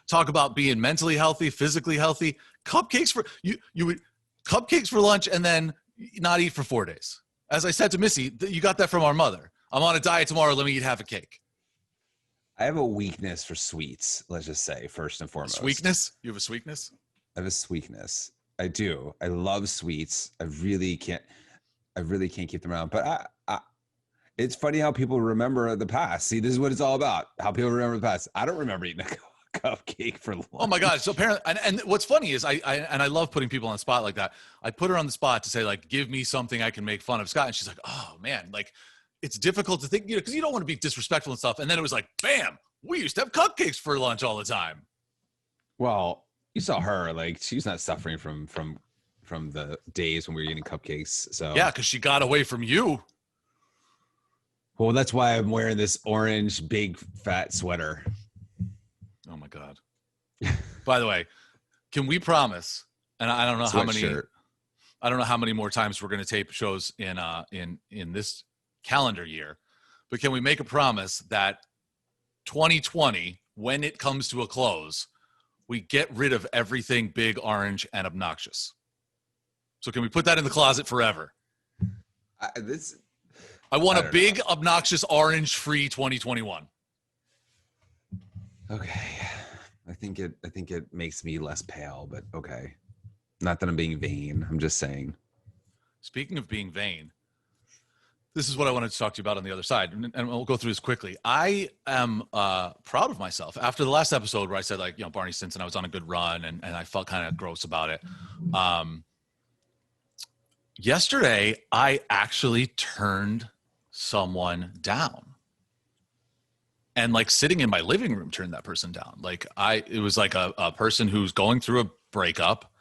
Talk about being mentally healthy, physically healthy. Cupcakes for you would cupcakes for lunch and then not eat for 4 days. As I said to Missy, you got that from our mother. I'm on a diet tomorrow. Let me eat half a cake. I have a weakness for sweets. Let's just say first and foremost. Sweetness? You have a sweetness? I have a sweetness. I do. I love sweets. I really can't keep them around. But it's funny how people remember the past. See, this is what it's all about. How people remember the past. I don't remember eating a cupcake for lunch. Oh my God. So apparently, and what's funny is I love putting people on the spot like that. I put her on the spot to say like, give me something I can make fun of Scott. And she's like, oh man, like it's difficult to think, because you don't want to be disrespectful and stuff. And then it was like, bam, we used to have cupcakes for lunch all the time. Well, you saw her, like she's not suffering from the days when we were eating cupcakes. So yeah, because she got away from you. Well, that's why I'm wearing this orange big fat sweater. Oh my God. By the way, can we promise, and I don't know I don't know how many more times we're going to tape shows in this calendar year, but can we make a promise that 2020, when it comes to a close, we get rid of everything big, orange, and obnoxious? So can we put that in the closet forever? I want a big, obnoxious, orange-free 2021. Okay. I think it makes me less pale, but okay. Not that I'm being vain. I'm just saying. Speaking of being vain, this is what I wanted to talk to you about on the other side, and we'll go through this quickly. I am proud of myself after the last episode where I said, like, Barney Stinson, I was on a good run, and I felt kind of gross about it. Yesterday, I actually turned someone down. And like sitting in my living room turned that person down. Like it was like a person who's going through a breakup.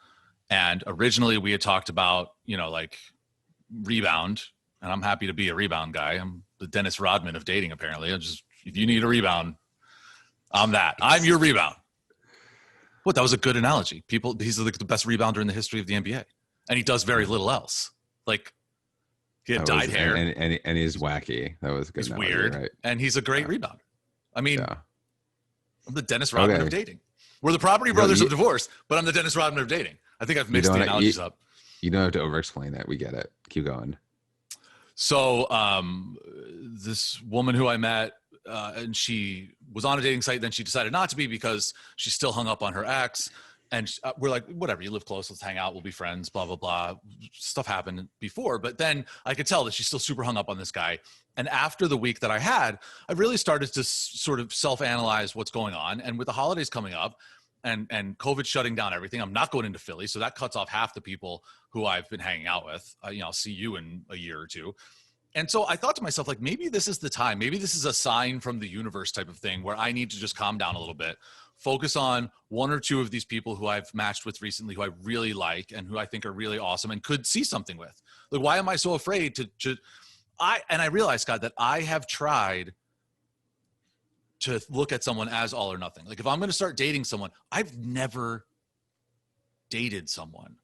And originally we had talked about, like rebound. And I'm happy to be a rebound guy. I'm the Dennis Rodman of dating, apparently. If you need a rebound, I'm that. I'm your rebound. What? That was a good analogy. He's like the best rebounder in the history of the NBA. And he does very little else. Like, he had dyed hair. And he's wacky. That was good. He's weird. Right? And he's a great rebounder. I mean, I'm the Dennis Rodman of dating. We're the Property Brothers of divorce, but I'm the Dennis Rodman of dating. I think I've mixed the analogies up. You don't have to over-explain that. We get it. Keep going. So this woman who I met, and she was on a dating site, then she decided not to be because she's still hung up on her ex. And we're like, whatever, you live close, let's hang out, we'll be friends, blah, blah, blah. Stuff happened before. But then I could tell that she's still super hung up on this guy. And after the week that I had, I really started to sort of self-analyze what's going on. And with the holidays coming up and COVID shutting down everything, I'm not going into Philly. So that cuts off half the people who I've been hanging out with. I'll see you in a year or two. And so I thought to myself, like, maybe this is the time. Maybe this is a sign from the universe type of thing where I need to just calm down a little bit, focus on one or two of these people who I've matched with recently, who I really like and who I think are really awesome and could see something with. Like, why am I so afraid to I realized, Scott, that I have tried to look at someone as all or nothing. Like, if I'm going to start dating someone, I've never dated someone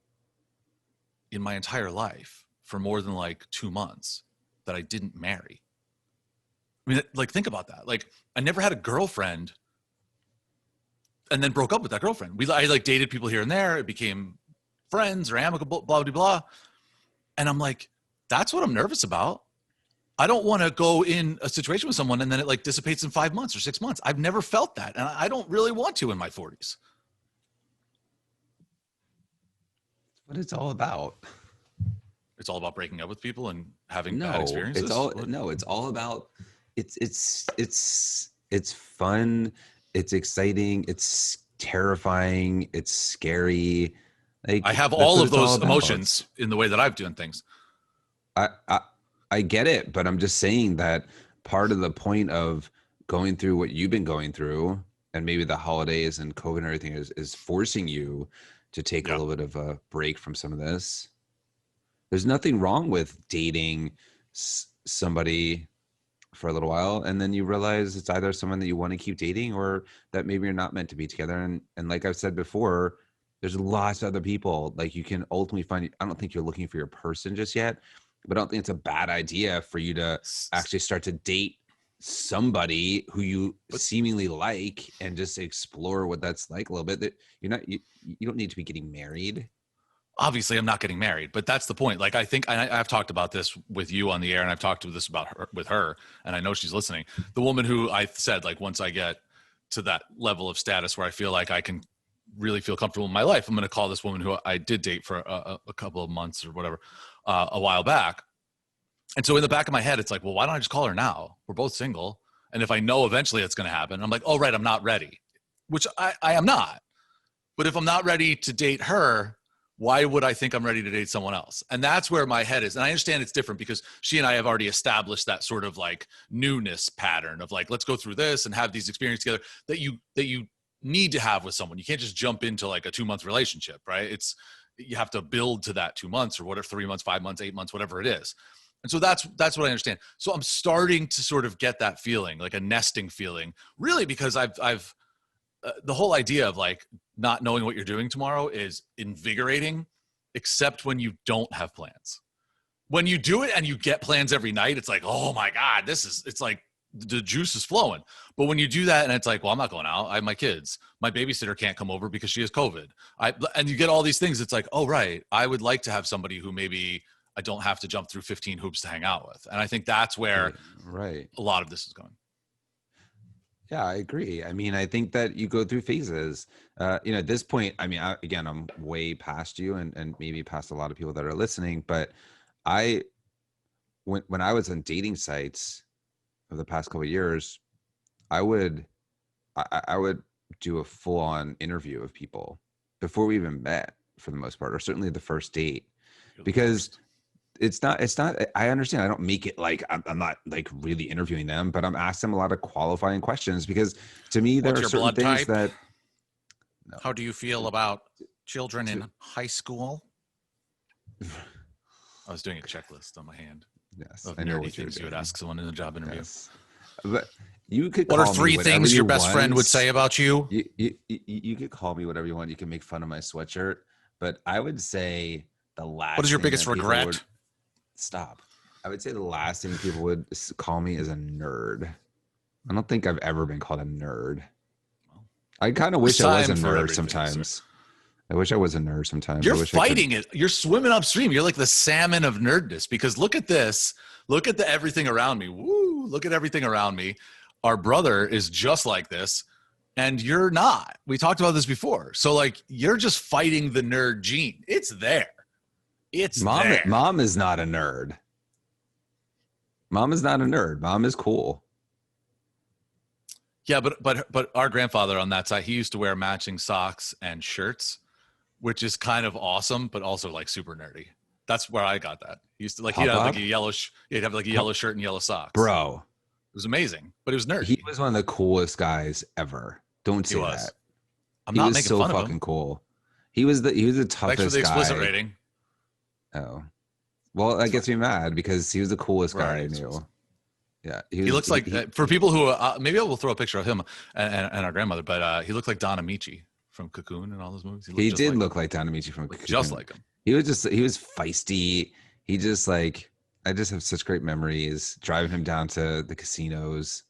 in my entire life for more than like 2 months that I didn't marry. I mean, like, think about that. Like, I never had a girlfriend and then broke up with that girlfriend. I like dated people here and there. It became friends or amicable, blah, blah, blah. And I'm like, that's what I'm nervous about. I don't want to go in a situation with someone and then it like dissipates in 5 months or 6 months. I've never felt that. And I don't really want to in my 40s. What it's all about. It's all about breaking up with people and having bad experiences. It's all about, it's fun. It's exciting. It's terrifying. It's scary. Like, I have all of those emotions in the way that I've done things. I get it, but I'm just saying that part of the point of going through what you've been going through, and maybe the holidays and COVID and everything is forcing you to take a little bit of a break from some of this. There's nothing wrong with dating somebody for a little while, and then you realize it's either someone that you want to keep dating or that maybe you're not meant to be together. And like I've said before, there's lots of other people. Like, you can ultimately find, I don't think you're looking for your person just yet, but I don't think it's a bad idea for you to actually start to date somebody who you seemingly like and just explore what that's like a little bit. That you don't need to be getting married. Obviously, I'm not getting married, but that's the point. Like, I think I've talked about this with you on the air, and I've talked to this about her, with her, and I know she's listening. The woman who I said, like, once I get to that level of status where I feel like I can really feel comfortable in my life, I'm going to call this woman who I did date for a couple of months or whatever, a while back. And so in the back of my head, it's like, well, why don't I just call her now? We're both single. And if I know eventually it's going to happen, I'm like, oh, right, I'm not ready, which I am not. But if I'm not ready to date her, why would I think I'm ready to date someone else? And that's where my head is. And I understand it's different because she and I have already established that sort of like newness pattern of like, let's go through this and have these experiences together that you need to have with someone. You can't just jump into like a 2-month relationship, right? You have to build to that 2 months or whatever, 3 months, 5 months, 8 months, whatever it is. And so that's what I understand. So I'm starting to sort of get that feeling, like a nesting feeling, really, because I've the whole idea of like not knowing what you're doing tomorrow is invigorating, except when you don't have plans. When you do it and you get plans every night, it's like, oh my God, it's like the juice is flowing. But when you do that and it's like, well, I'm not going out. I have my kids. My babysitter can't come over because she has COVID. And you get all these things. It's like, oh, right. I would like to have somebody who maybe I don't have to jump through 15 hoops to hang out with. And I think that's where a lot of this is going. Yeah, I agree. I mean, I think that you go through phases. At this point, I mean, again, I'm way past you and maybe past a lot of people that are listening, but I when I was on dating sites over the past couple of years, I would do a full on interview of people before we even met, for the most part, or certainly the first date, because it's not, I understand. I don't make it like I'm not like really interviewing them, but I'm asking them a lot of qualifying questions, because to me, there What's are your certain blood things type? that, no, How do you feel about children in high school? I was doing a checklist on my hand yes, of I know nerdy what you're things you would doing. ask someone in a job interview. Yes. But you could What are call me 3 whatever things you your best friend would want. say about you? You could call me whatever you want. You can make fun of my sweatshirt, but I would say the What is last your thing biggest that people would regret? stop. I would say the last thing people would call me is a nerd. I don't think I've ever been called a nerd. I kind of wish I was a Time for nerd everything, sir. sometimes. I wish I was a nerd sometimes. You're I wish fighting it. You're swimming upstream. You're like the salmon of nerdness, because look at this. Look at the everything around me. Woo! Look at everything around me. Our brother is just like this, and you're not. We talked about this before. So like, you're just fighting the nerd gene. It's there. It's there. Mom is not a nerd. Mom is not a nerd. Mom is cool. Yeah, but our grandfather on that side, he used to wear matching socks and shirts, which is kind of awesome, but also like super nerdy. That's where I got that. He used to like, he'd have like a yellow, he'd have like a yellow shirt and yellow socks. Bro, it was amazing, but it was nerdy. He was one of the coolest guys ever. Don't say that. I'm not making fun of him. Fucking cool. He was the toughest guy. Thanks for the explicit rating. Oh, well, that gets me mad, because he was the coolest guy I knew. Yeah, he looks like, for people who maybe I will throw a picture of him and our grandmother, but he looked like Don Amici from Cocoon and all those movies. He did look like Don Amici from Cocoon. Just like him. He was feisty. He just like, I just have such great memories driving him down to the casinos.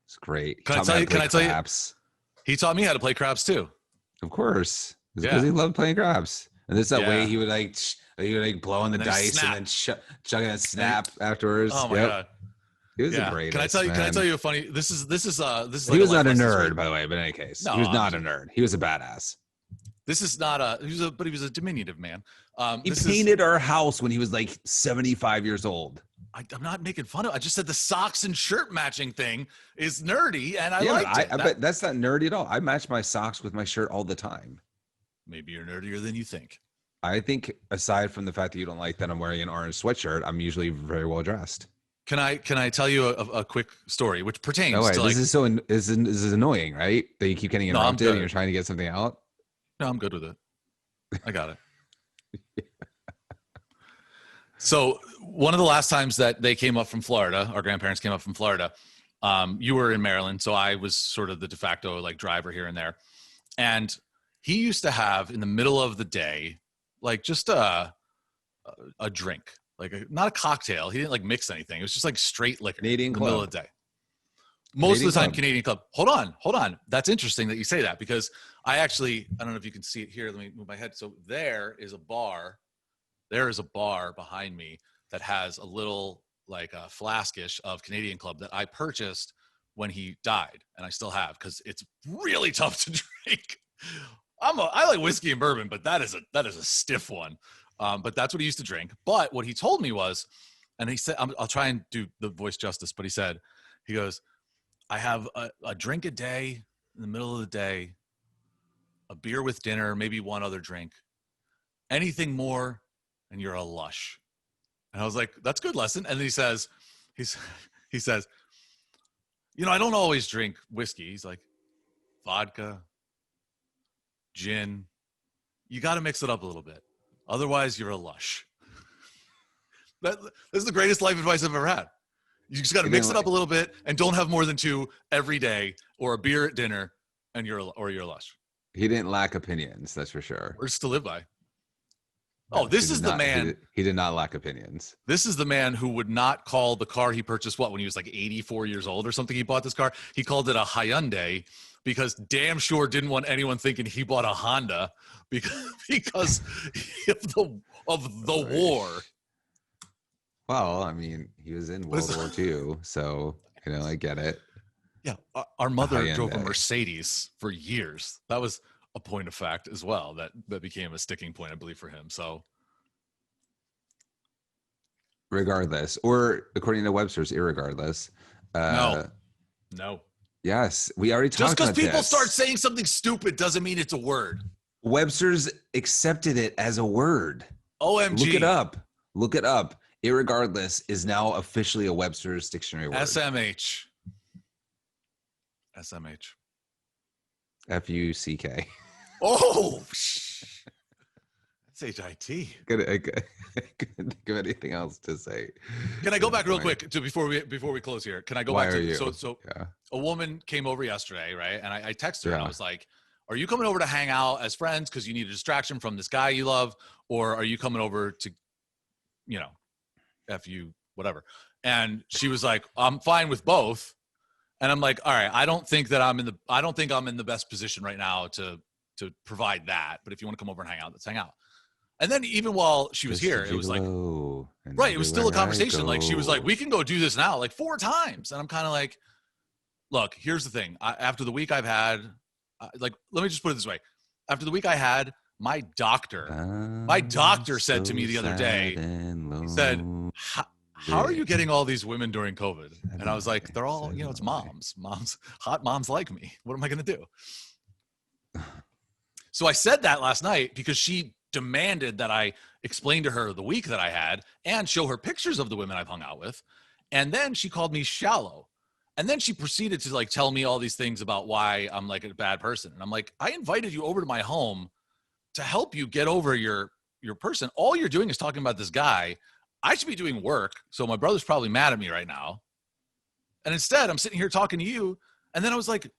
It's great. Can I tell you? He taught me how to play craps too. Of course, because he loved playing craps. And this way he would like blow on the dice and then chuck it and snap afterwards. Oh my god. He was the greatest. Can I tell you a funny? This is he was not a nerd, by the way. But in any case, he was not a nerd. He was a badass. This is not but he was a diminutive man. He painted our house when he was like 75 years old. I'm not making fun of it. I just said the socks and shirt matching thing is nerdy, and I liked it. But that's not nerdy at all. I match my socks with my shirt all the time. Maybe you're nerdier than you think. I think, aside from the fact that you don't like that I'm wearing an orange sweatshirt, I'm usually very well dressed. Can I tell you a quick story which pertains to this is annoying, right? That you keep getting interrupted and you're trying to get something out. No, I'm good with it. I got it. So one of the last times that they came up from Florida, our grandparents came up from Florida, you were in Maryland, so I was sort of the de facto like driver here and there. And he used to have in the middle of the day, like just a drink. Like not a cocktail. He didn't like mix anything. It was just like straight liquor Canadian in the Club. middle of the day. Most Canadian of the time, Club. Canadian Club. Hold on. That's interesting that you say that, because I don't know if you can see it here. Let me move my head. So there is a bar. There is a bar behind me that has a little like a flaskish of Canadian Club that I purchased when he died, and I still have, because it's really tough to drink. I like whiskey and bourbon, but that is a stiff one. But that's what he used to drink. But what he told me was, and he said, I'll try and do the voice justice, but he goes, I have a drink a day in the middle of the day, a beer with dinner, maybe one other drink. Anything more, and you're a lush. And I was like, that's a good lesson. And then he says, I don't always drink whiskey. He's like, vodka, gin. You got to mix it up a little bit. Otherwise, you're a lush. This is the greatest life advice I've ever had. You just got to mix it up a little bit and don't have more than 2 every day, or a beer at dinner, and you're a lush. He didn't lack opinions, that's for sure. Words to live by. Oh, this is the man. He did not lack opinions. This is the man who would not call the car he purchased, when he was like 84 years old or something, he bought this car. He called it a Hyundai, because damn sure didn't want anyone thinking he bought a Honda because of the war. Well, I mean, he was in World War II, so, I get it. Yeah, our mother drove a Mercedes for years. That was a point of fact as well that became a sticking point, I believe, for him. So regardless, or according to Webster's, irregardless. No. Yes, we already talked Just because about people this. start saying something stupid doesn't mean it's a word. Webster's accepted it as a word. OMG. Look it up. Look it up. Irregardless is now officially a Webster's dictionary word. SMH. FUCK. Oh, that's HIT. I couldn't think of anything else to say. Can I go back real quick to before we close here? Can I go Why back are to you? so Yeah. a woman came over yesterday, right? And I texted her and I was like, "Are you coming over to hang out as friends because you need a distraction from this guy you love, or are you coming over to, F you, whatever?" And she was like, "I'm fine with both." And I'm like, "All right, I don't think I'm in the best position right now to provide that. But if you want to come over and hang out, let's hang out." And then even while she was here, it was like, right, it was still a conversation. Like she was like, "We can go do this now," like 4 times. And I'm kind of like, look, here's the thing. After the week I've had, let me just put it this way. After the week I had, my doctor said to me the other day, he said, how are you getting all these women during COVID? And I was like, they're all, it's moms, hot moms like me. What am I going to do? So I said that last night because she demanded that I explain to her the week that I had and show her pictures of the women I've hung out with. And then she called me shallow. And then she proceeded to like tell me all these things about why I'm like a bad person. And I'm like, I invited you over to my home to help you get over your person. All you're doing is talking about this guy. I should be doing work. So my brother's probably mad at me right now. And instead I'm sitting here talking to you. And then I was like,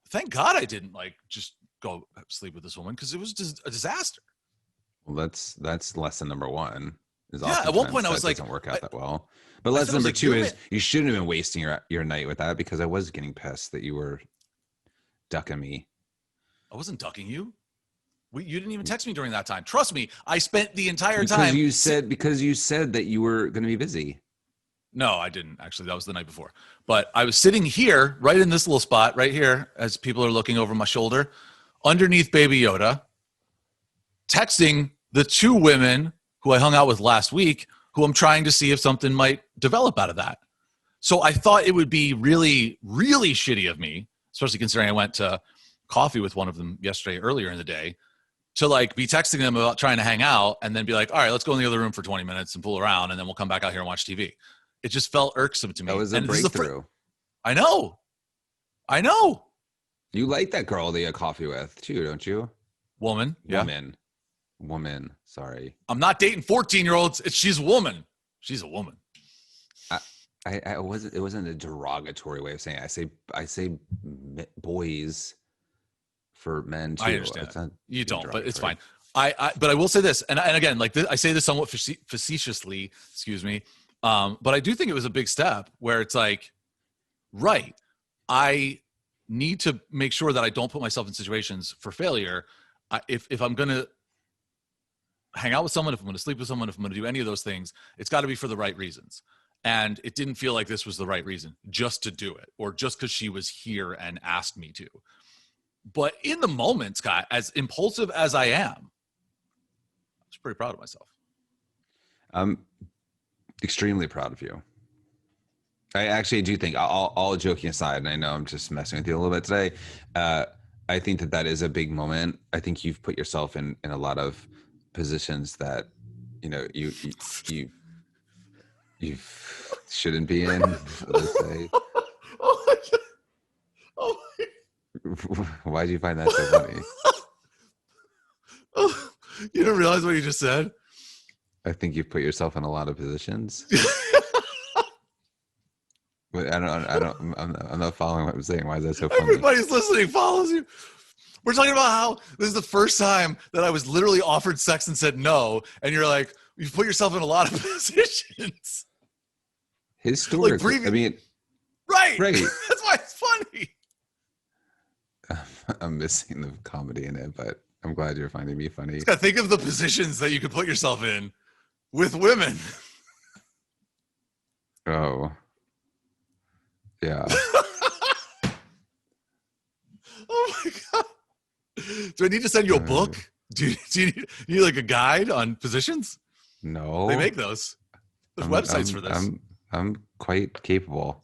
thank God I didn't like just go sleep with this woman because it was just a disaster. Well, that's lesson number 1. At one point I was like, doesn't work out that well. But lesson number 2 is you shouldn't have been wasting your night with that because I was getting pissed that you were ducking me. I wasn't ducking you. You didn't even text me during that time. Trust me, I spent the entire time. Because you said that you were going to be busy. No, I didn't actually. That was the night before. But I was sitting here, right in this little spot, right here, as people are looking over my shoulder, underneath Baby Yoda, texting the 2 women who I hung out with last week, who I'm trying to see if something might develop out of that. So I thought it would be really, really shitty of me, especially considering I went to coffee with one of them yesterday earlier in the day, to like be texting them about trying to hang out and then be like, all right, let's go in the other room for 20 minutes and fool around. And then we'll come back out here and watch TV. It just felt irksome to me. That was a breakthrough. I know. You like that girl that you had coffee with too, don't you? Woman. Yeah. Woman. Sorry. I'm not dating 14-year-olds. She's a woman. She's a woman. It wasn't a derogatory way of saying it. I say boys for men too. I understand. You don't, but it's fine. But I will say this, and again, like this, I say this somewhat facetiously, excuse me. But I do think it was a big step where it's like, right, I need to make sure that I don't put myself in situations for failure. If I'm going to hang out with someone, if I'm going to sleep with someone, if I'm going to do any of those things, it's got to be for the right reasons. And it didn't feel like this was the right reason just to do it or just because she was here and asked me to. But in the moment, Scott, as impulsive as I am, I was pretty proud of myself. I'm extremely proud of you. I actually do think, all joking aside, and I know I'm just messing with you a little bit today, I think that is a big moment. I think you've put yourself in a lot of positions that, you shouldn't be in. Let's say. Oh my God. Oh my God. Why did you find that so funny? Oh, you didn't realize what you just said? I think you've put yourself in a lot of positions. But I'm not following what I'm saying. Why is that so funny? Everybody's listening follows you. We're talking about how this is the first time that I was literally offered sex and said no, and you're like, you've put yourself in a lot of positions. Historically, like I mean, right. That's why it's funny. I'm missing the comedy in it, but I'm glad you're finding me funny. Scott, think of the positions that you could put yourself in with women. Oh, yeah. Oh my God. Do I need to send you a book? Do you need like a guide on positions? No. They make those. There's websites for this. I'm quite capable.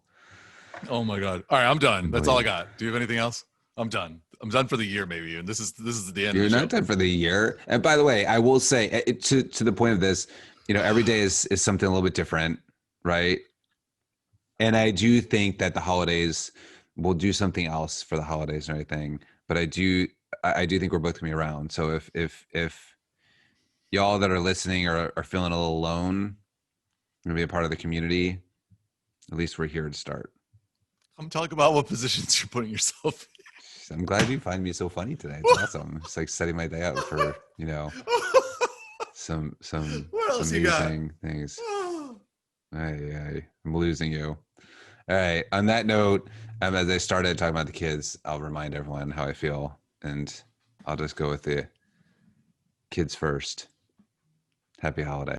Oh my God. All right, I'm done. That's all I got. Do you have anything else? I'm done. I'm done for the year, maybe. And this is the end. You're of the not done for the year. And by the way, I will say to the point of this, every day is something a little bit different, right? And I do think that the holidays, we'll do something else for the holidays and everything. But I do think we're both gonna be around. So if y'all that are listening are feeling a little alone, gonna be a part of the community, at least we're here to start. Come talk about what positions you're putting yourself in. I'm glad you find me so funny today. It's awesome. It's like setting my day up for, some amusing things. I'm losing you. All right. On that note, as I started talking about the kids, I'll remind everyone how I feel, and I'll just go with the kids first. Happy holiday.